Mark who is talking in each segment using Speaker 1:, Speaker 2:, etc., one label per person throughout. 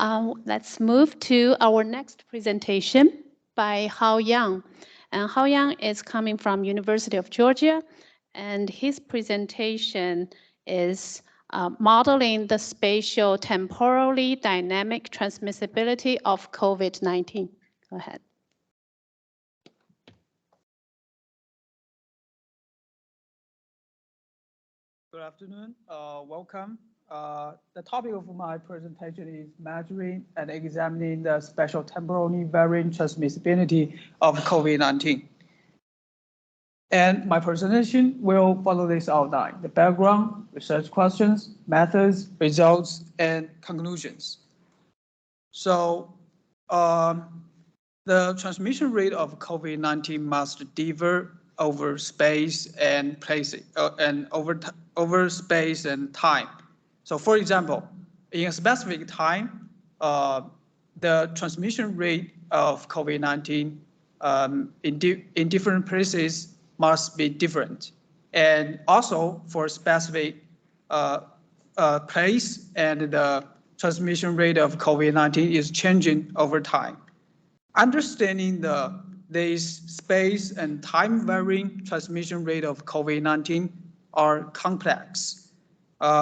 Speaker 1: Let's move to our next presentation by Hao Yang. And Hao Yang is coming from University of Georgia, and his presentation is modeling the spatial temporally dynamic transmissibility of COVID-19. Go ahead.
Speaker 2: Good afternoon. Welcome. The topic of my presentation is measuring and examining the spatial temporally varying transmissibility of COVID-19. And my presentation will follow this outline: the background, research questions, methods, results, and conclusions. So the transmission rate of COVID-19 must differ over space and places, and over space and time. So for example, in a specific time, the transmission rate of COVID-19 in different places must be different. And also for specific place, and the transmission rate of COVID-19 is changing over time. Understanding this space and time varying transmission rate of COVID-19 are complex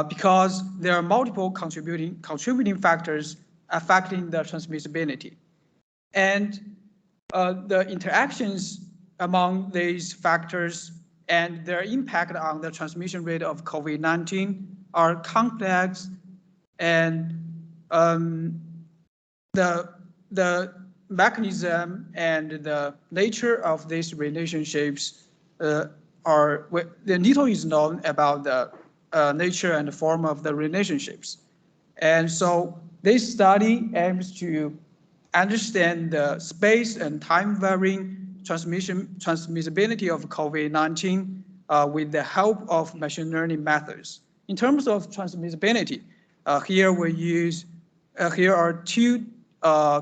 Speaker 2: because there are multiple contributing factors affecting the transmissibility. And the interactions among these factors and their impact on the transmission rate of COVID-19 are complex, and the mechanism and the nature of these relationships the little is known about the nature and form of the relationships. And so this study aims to understand the space and time varying transmissibility of COVID-19 with the help of machine learning methods. In terms of transmissibility, here are two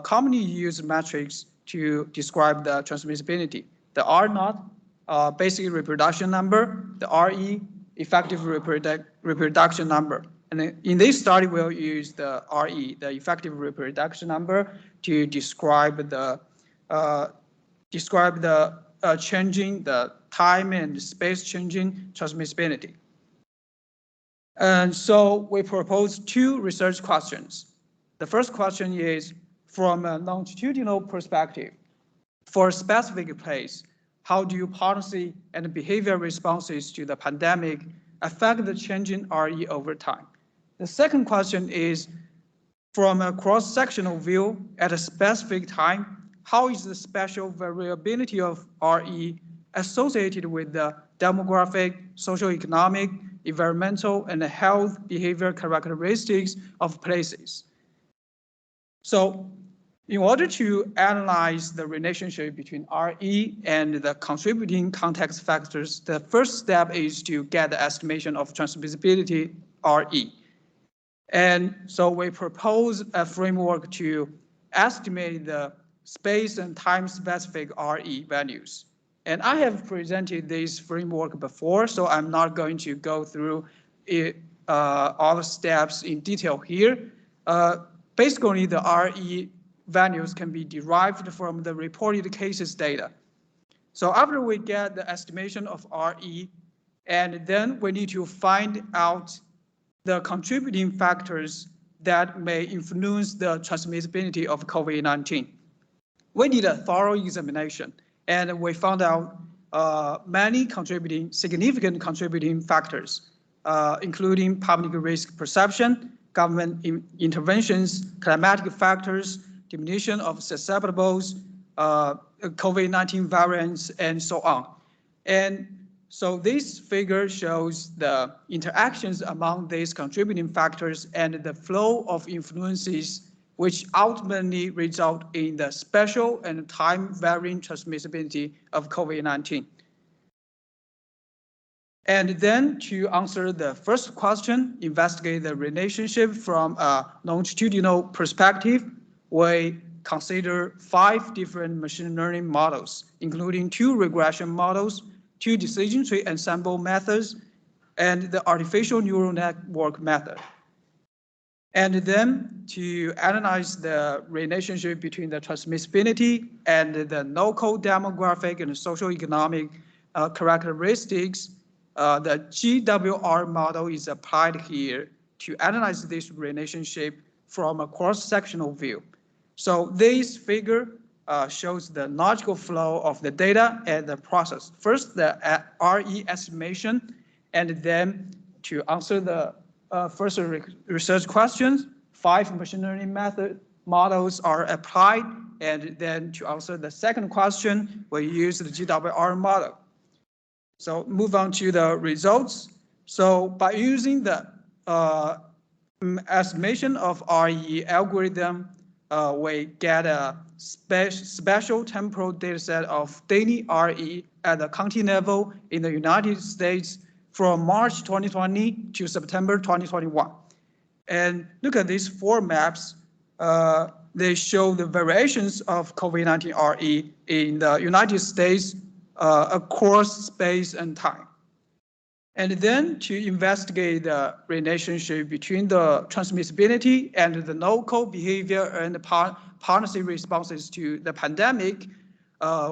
Speaker 2: commonly used metrics to describe the transmissibility: the R0, basic reproduction number; the RE, effective reproduction number. And in this study, we'll use the RE, the effective reproduction number, to describe the changing, the time and space changing transmissibility. And so we propose two research questions. The first question is, from a longitudinal perspective, for a specific place, how do policy and behavior responses to the pandemic affect the changing RE over time? The second question is, from a cross-sectional view at a specific time, how is the spatial variability of RE associated with the demographic, socioeconomic, environmental, and health behavior characteristics of places? So in order to analyze the relationship between RE and the contributing context factors, the first step is to get the estimation of transmissibility RE. And so we propose a framework to estimate the space and time specific RE values. And I have presented this framework before, so I'm not going to go through all the steps in detail here. Basically, the RE values can be derived from the reported cases data. So after we get the estimation of RE, and then we need to find out the contributing factors that may influence the transmissibility of COVID-19. We did a thorough examination, and we found out many significant contributing factors, including public risk perception, government interventions, climatic factors, diminution of susceptibles, COVID-19 variants, and so on. And so this figure shows the interactions among these contributing factors and the flow of influences which ultimately result in the spatial and time-varying transmissibility of COVID-19. And then to answer the first question, investigate the relationship from a longitudinal perspective, we consider 5 different machine learning models, including 2 regression models, 2 decision tree ensemble methods, and the artificial neural network method. and then to analyze the relationship between the transmissibility and the local demographic and socioeconomic characteristics. The GWR model is applied here to analyze this relationship from a cross-sectional view. So this figure shows the logical flow of the data and the process. First, the RE estimation, and then to answer the first research questions, 5 machine learning models are applied, and then to answer the second question, we use the GWR model. So move on to the results. So by using the estimation of RE algorithm, we get a special temporal data set of daily RE at the county level in the United States from March 2020 to September 2021. And look at these 4 maps. They show the variations of COVID-19 RE in the United States across space and time. And then to investigate the relationship between the transmissibility and the local behavior and the policy responses to the pandemic,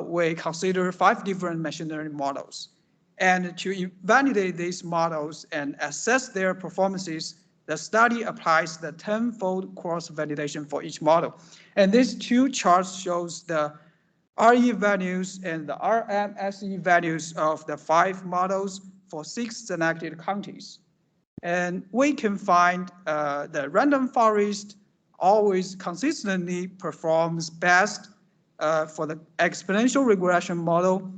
Speaker 2: we consider 5 different machine learning models. And to validate these models and assess their performances, the study applies the 10-fold cross-validation for each model. And these 2 charts shows the RE values and the RMSE values of the 5 models for 6 selected counties. And we can find the random forest always consistently performs best for the exponential regression model.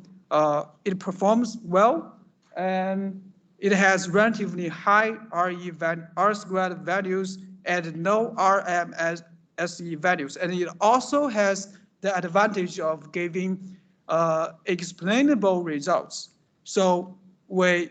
Speaker 2: It performs well, and it has relatively high R-squared values and no RMSE values. And it also has the advantage of giving explainable results. So we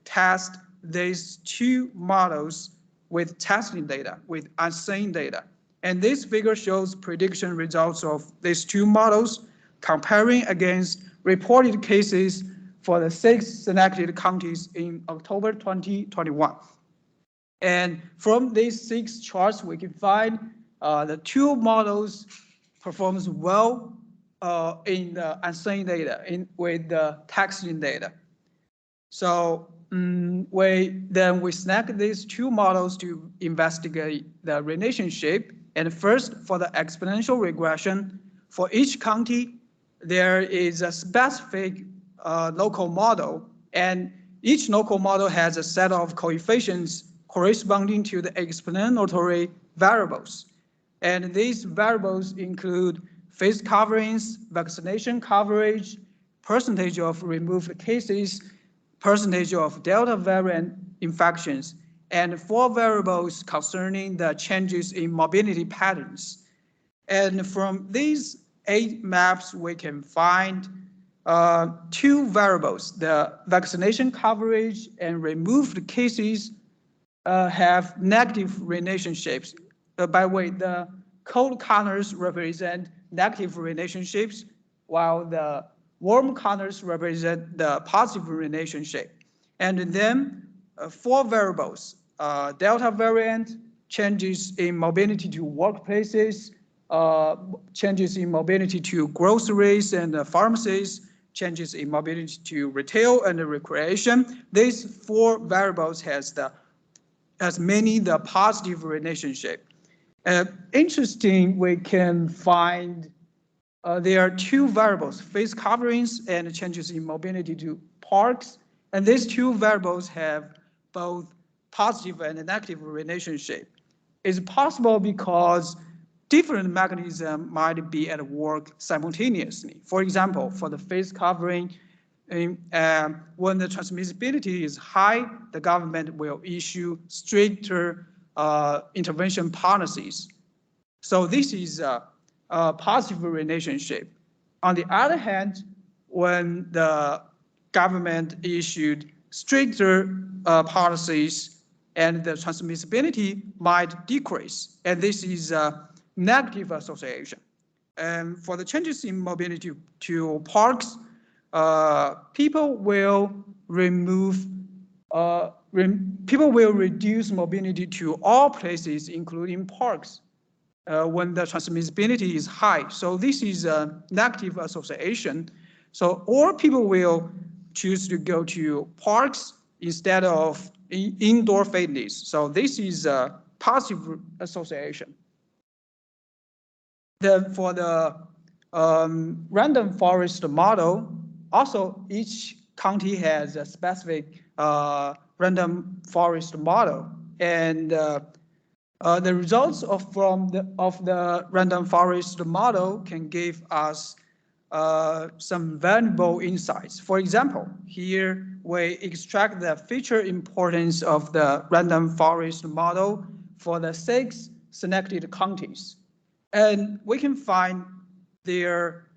Speaker 2: test these 2 models with testing data, with unseen data. And this figure shows prediction results of these 2 models comparing against reported cases for the 6 selected counties in October 2021. And from these 6 charts, we can find the 2 models performs well in the unseen data, with the testing data. So we select these 2 models to investigate the relationship. And first, for the exponential regression, for each county, there is a specific local model, and each local model has a set of coefficients corresponding to the explanatory variables. And these variables include face coverings, vaccination coverage, percentage of removed cases, percentage of Delta variant infections, and 4 variables concerning the changes in mobility patterns. And from these 8 maps, we can find 2 variables. The vaccination coverage and removed cases have negative relationships. By the way, the cold colors represent negative relationships, while the warm colors represent the positive relationship. And then 4 variables, Delta variant, changes in mobility to workplaces, changes in mobility to groceries and pharmacies, changes in mobility to retail and recreation. These 4 variables has many the positive relationship. Interesting, we can find there are 2 variables, face coverings and changes in mobility to parks. And these 2 variables have both positive and negative relationship. It's possible because different mechanisms might be at work simultaneously. For example, for the face covering, when the transmissibility is high, the government will issue stricter intervention policies. So this is a positive relationship. On the other hand, when the government issued stricter policies, and the transmissibility might decrease, and this is a negative association. And for the changes in mobility to parks, people will remove people will reduce mobility to all places, including parks, when the transmissibility is high. So this is a negative association. So all people will choose to go to parks instead of indoor fitness. So this is a positive association. Then for the random forest model, also each county has a specific random forest model. And the results of the random forest model can give us some valuable insights. For example, here we extract the feature importance of the random forest model for the 6 selected counties. And we can find their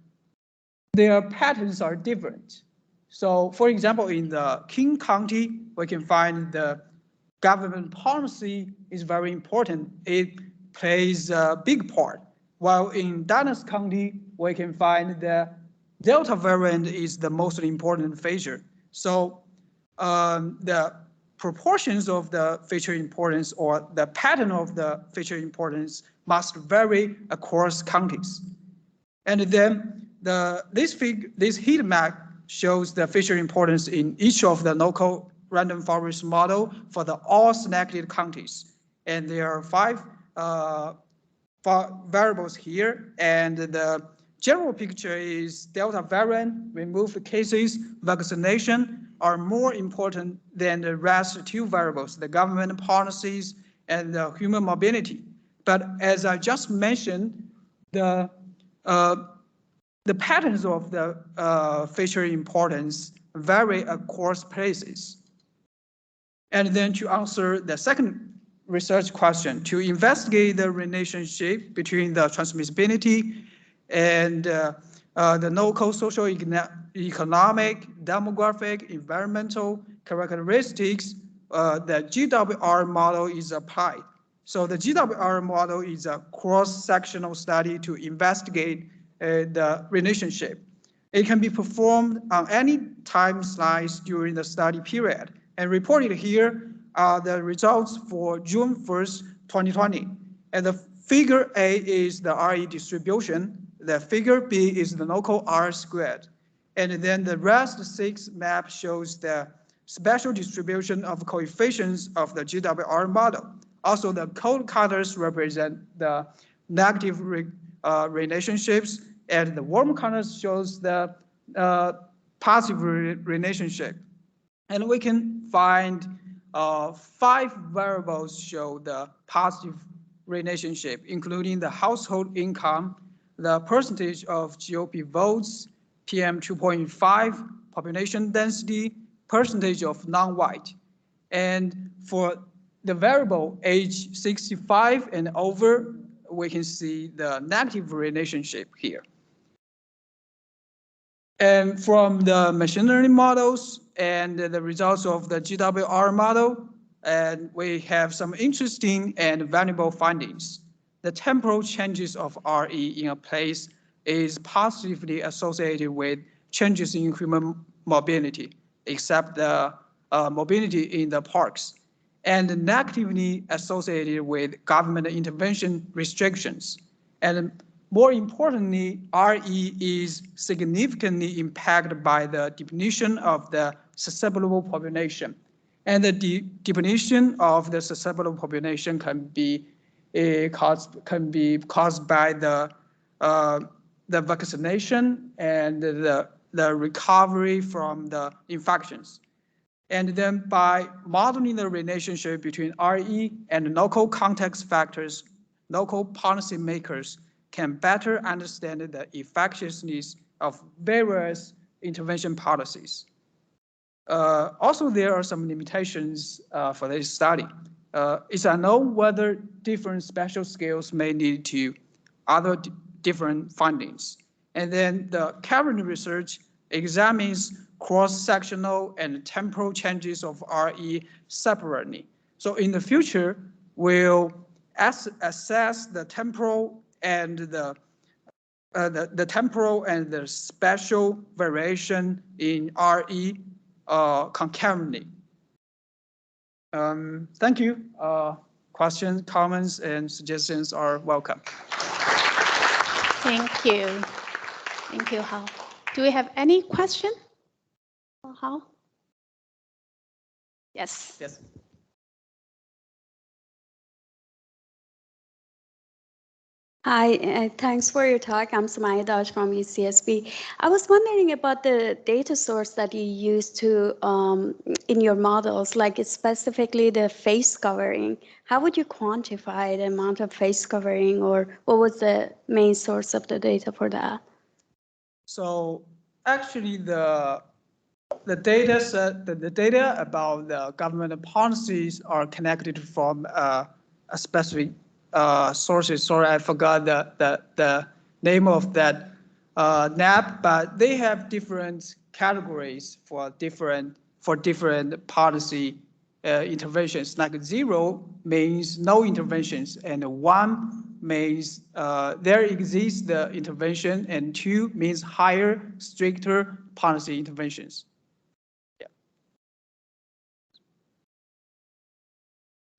Speaker 2: patterns are different. So for example, in the King County, we can find the government policy is very important. It plays a big part. While in Dallas County, we can find the Delta variant is the most important feature. So the proportions of the feature importance or the pattern of the feature importance must vary across counties. And then this heat map shows the feature importance in each of the local random forest model for the all selected counties. And there are 5 variables here. And the general picture is Delta variant, removed cases, vaccination are more important than the rest 2 variables, the government policies and the human mobility. But as I just mentioned, the patterns of the feature importance vary across places. And then to answer the second research question, to investigate the relationship between the transmissibility and the local social economic, demographic, environmental characteristics, the GWR model is applied. So the GWR model is a cross-sectional study to investigate the relationship. It can be performed on any time slice during the study period. And reported here are the results for June 1st, 2020. And the figure A is the RE distribution. The figure B is the local R squared. And then the rest 6 map shows the special distribution of coefficients of the GWR model. Also, the cold colors represent the negative relationships, and the warm colors shows the positive relationship. And we can find 5 variables show the positive relationship, including the household income, the percentage of GOP votes, PM 2.5, population density, percentage of non-white. And for the variable age 65 and over, we can see the negative relationship here. And from the machine learning models and the results of the GWR model, and we have some interesting and valuable findings. The temporal changes of RE in a place is positively associated with changes in human mobility, except the mobility in the parks, and negatively associated with government intervention restrictions. And more importantly, RE is significantly impacted by the diminution of the susceptible population. And the diminution of the susceptible population can be caused by the vaccination and the recovery from the infections. And then by modeling the relationship between RE and local context factors, local policymakers can better understand the effectiveness of various intervention policies. Also, there are some limitations for this study. It's unknown whether different spatial scales may lead to other different findings. And then the current research examines cross-sectional and temporal changes of RE separately. So in the future, we'll assess the temporal and the temporal and the spatial variation in RE concurrently. Thank you. Questions, comments, and suggestions are welcome.
Speaker 1: Thank you. Thank you, Hao. Do we have any question for Hao? Yes.
Speaker 2: Yes.
Speaker 3: Hi, thanks for your talk. I'm Samaya Daj from UCSB. I was wondering about the data source that you use to in your models, like specifically the face covering. How would you quantify the amount of face covering, or what was the main source of the data for that?
Speaker 2: So actually, the data set, the data about the government policies are connected from a specific sources. Sorry, I forgot the name of that NAP, but they have different categories for different policy interventions. Like 0 means no interventions, and 1 means there exists the intervention, and 2 means higher, stricter policy interventions.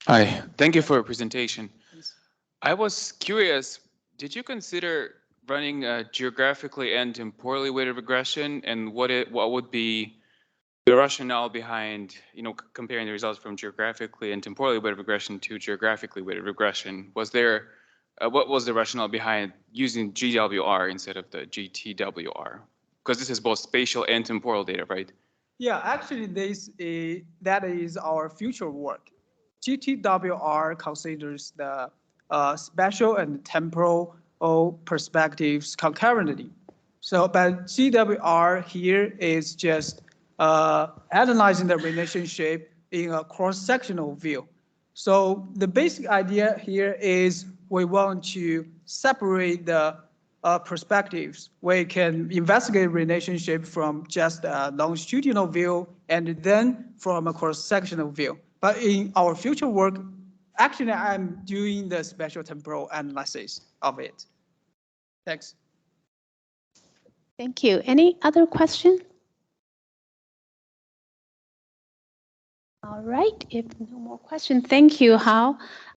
Speaker 4: Hi, thank you for your presentation. I was curious, did you consider running a geographically and temporally weighted regression, and what would be the rationale behind, comparing the results from geographically and temporally weighted regression to geographically weighted regression? Was there, what was the rationale behind using GWR instead of the GTWR? Because this is both spatial and temporal data, right?
Speaker 2: Yeah, actually, that is our future work. GTWR considers the spatial and temporal perspectives concurrently. So, but GWR here is just analyzing the relationship in a cross-sectional view. So the basic idea here is we want to separate the perspectives. We can investigate relationship from just a longitudinal view and then from a cross-sectional view. But in our future work, actually, I'm doing the spatial temporal analysis of it. Thanks.
Speaker 1: Thank you. Any other question? All right. If no more questions, thank you, Hao.